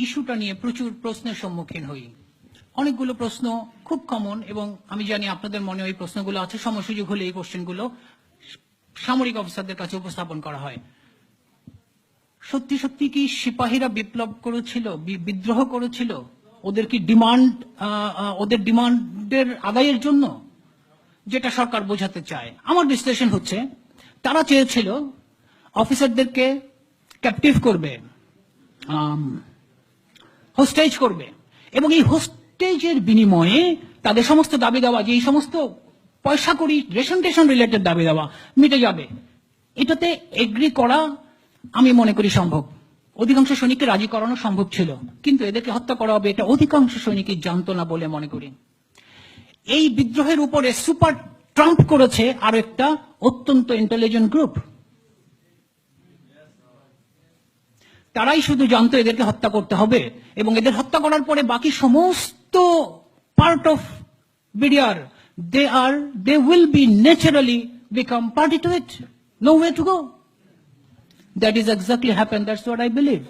ইস্যুটা নিয়ে প্রচুর প্রশ্নের সম্মুখীন হই। অনেকগুলো প্রশ্ন খুব কমন এবং আমি জানি আপনাদের মনে ওই প্রশ্নগুলো আছে। সময় সুযোগ হলে এই কোশ্চেনগুলো সামরিক অফিসারদের কাছে উপস্থাপন করা হয়। সত্যি সত্যি কি সিপাহীরা বিপ্লব করেছিল, বিদ্রোহ করেছিল ওদের কি ওদের ডিমান্ডের আদায়ের জন্য, যেটা সরকার বোঝাতে চায়? আমার বিশ্লেষণ হচ্ছে তারা চেয়েছিল অফিসারদেরকে ক্যাপটিভ করবে, হোস্টেজ করবে এবং এই হোস্টেজের বিনিময়ে তাদের সমস্ত দাবি দাওয়া, যে এই সমস্ত পয়সা করি রেশন টেশন রিলেটেড দাবি দাওয়া মিটে যাবে। এটাতে এগ্রি করা আমি মনে করি সম্ভব, অধিকাংশ সৈনিককে রাজি করানো সম্ভব ছিল, কিন্তু এদেরকে হত্যা করা হবে এটা অধিকাংশ সৈনিকই জানতো না বলে মনে করি। এই বিদ্রোহের উপরে সুপার ট্রাম্প করেছে আর একটা অত্যন্ত ইন্টেলিজেন্ট গ্রুপ। তারাই শুধু জানতো এদেরকে হত্যা করতে হবে এবং এদের হত্যা করার পরে বাকি সমস্ত part of BDR they will be naturally become party to it. Nowhere to go. That is exactly happened. That's what I believe.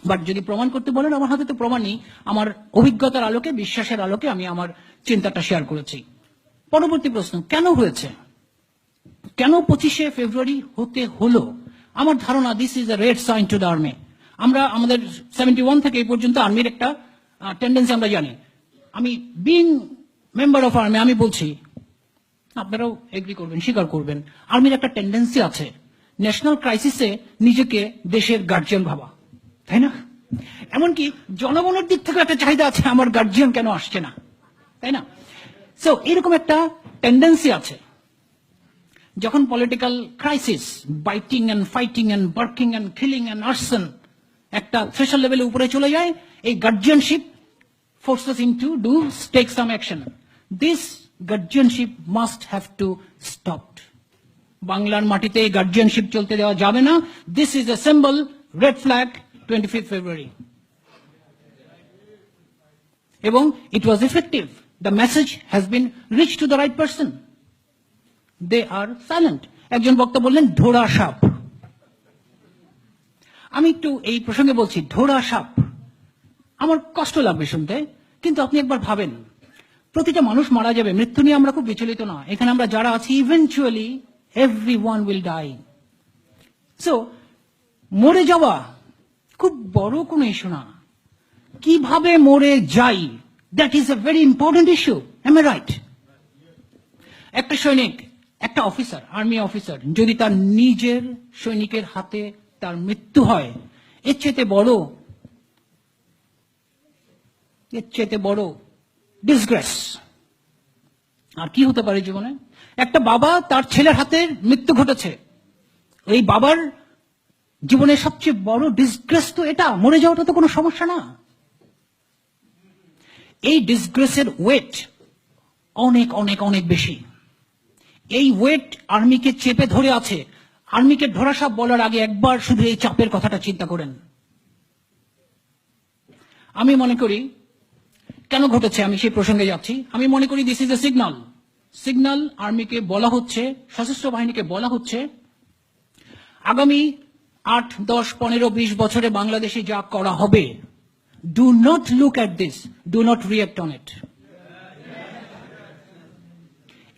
But যদি প্রমাণ করতে বলেন, আমার হাতে তো প্রমাণ নেই। আমার অভিজ্ঞতার আলোকে, বিশ্বাসের আলোকে আমি আমার চিন্তাটা শেয়ার করেছি। পরবর্তী প্রশ্ন, কেন হয়েছে, কেন 25শে ফেব্রুয়ারি হতে হলো? আমার ধারণা this is a red sign to the army. আমরা আমাদের 71 থেকে এই পর্যন্ত আর্মির একটা টেন্ডেন্সি আমরা জানি। আমি বিং মেম্বার অফ আর্মি আমি বলছি, আপনারাও এগ্রি করবেন, স্বীকার করবেন, আর্মির একটা টেন্ডেন্সি আছে ন্যাশনাল ক্রাইসিসে নিজেকে দেশের গার্জিয়ান ভাবা, তাই না? এমনকি জনগণের দিক থেকে একটা চাহিদা আছে, আমার গার্জিয়ান কেন আসছে না, তাই না? সো এরকম একটা টেন্ডেন্সি আছে। যখন political crisis, biting and fighting and barking and killing and arson একটা থ্রেশহোল্ড লেভেলে উপরে চলে যায়, এই guardianship forces him to take some action. This guardianship must have to stop. বাংলার মাটিতে এই গার্জিয়ানশিপ চলতে দেওয়া যাবে না। This is a symbol, red flag, 25th February. এবং it was effective. The message has been reached to the right person. They are silent. একজন বক্তা বললেন ধোড়া সাপ। আমি একটু এই প্রসঙ্গে বলছি, ধোড়া সাপ আমার কষ্ট লাগবে শুনতে, কিন্তু আপনি একবার ভাবেন, প্রতিটা মানুষ মারা যাবে, মৃত্যু নিয়ে আমরা খুব বিচলিত না। এখানে আমরা যারা আছি, eventually everyone will die. So মরে যাওয়া খুব বড় কোনো ইস্যু না, কিভাবে মরে যাই, that is a very important issue. Am I right? একটা সৈনিক, একটা অফিসার, আর্মি অফিসার, যদি তার নিজের সৈনিকের হাতে তার মৃত্যু হয়, এর চেয়ে বড় ডিসগ্রেস আর কি হতে পারে জীবনে? একটা বাবা, তার ছেলের হাতে মৃত্যু ঘটেছে, এই বাবার জীবনের সবচেয়ে বড় ডিসগ্রেস তো এটা। মরে যাওয়াটা তো কোনো সমস্যা না। এই ডিসগ্রেসের ওয়েট অনেক অনেক অনেক বেশি। এই ওয়েট আর্মিকে চেপে ধরে আছে। আর্মিকে ধরাসাপ বলার আগে একবার শুধু এই চাপের কথাটা চিন্তা করেন। আমি মনে করি কেন ঘটেছে, আমি সেই প্রসঙ্গে যাচ্ছি। আমি মনে করি দিস ইজ এ সিগন্যাল আর্মিকে বলা হচ্ছে, সশস্ত্র বাহিনীকে বলা হচ্ছে, আগামী 8, 10, 15, 20 বছরে বাংলাদেশে যা করা হবে, do not look at this, do not react on it.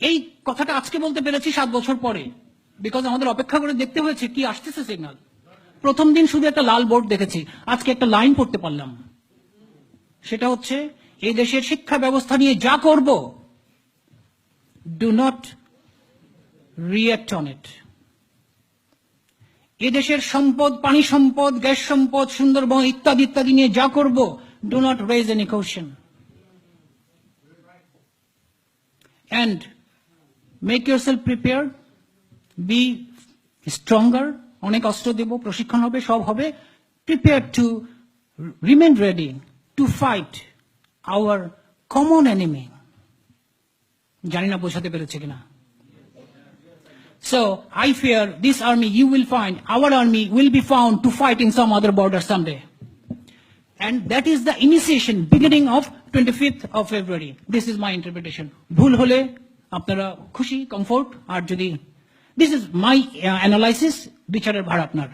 এই কথাটা আজকে বলতে পেরেছি 7 বছর পরে, বিকজ আমাদের অপেক্ষা করে দেখতে হয়েছে কি আসতেছে সিগন্যাল। প্রথম দিন শুধু একটা লাল বোর্ড দেখেছি, আজকে একটা লাইন পড়তে পারলাম। সেটা হচ্ছে, এই দেশের শিক্ষা ব্যবস্থা নিয়ে যা করব, do not react on it. এই দেশের সম্পদ, পানি সম্পদ, গ্যাস সম্পদ, সুন্দরবন ইত্যাদি ইত্যাদি নিয়ে যা করব, do not raise any question. And make yourself prepared, be stronger. অনেক অস্ত্র দেব, প্রশিক্ষণ হবে, সব হবে। Prepare to remain ready to fight our common enemy. জানি না বোঝাতে পেরেছে কিনা। So I fear this army, you will find our army will be found to fight in some other border someday, and that is the initiation, beginning of 25th of February. This is my interpretation. ভুল হলে আপনারা খুশি, comfort, আর যদি this is my analysis, বিচারের ভার আপনার।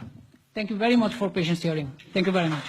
Thank you very much for patience hearing. Thank you very much.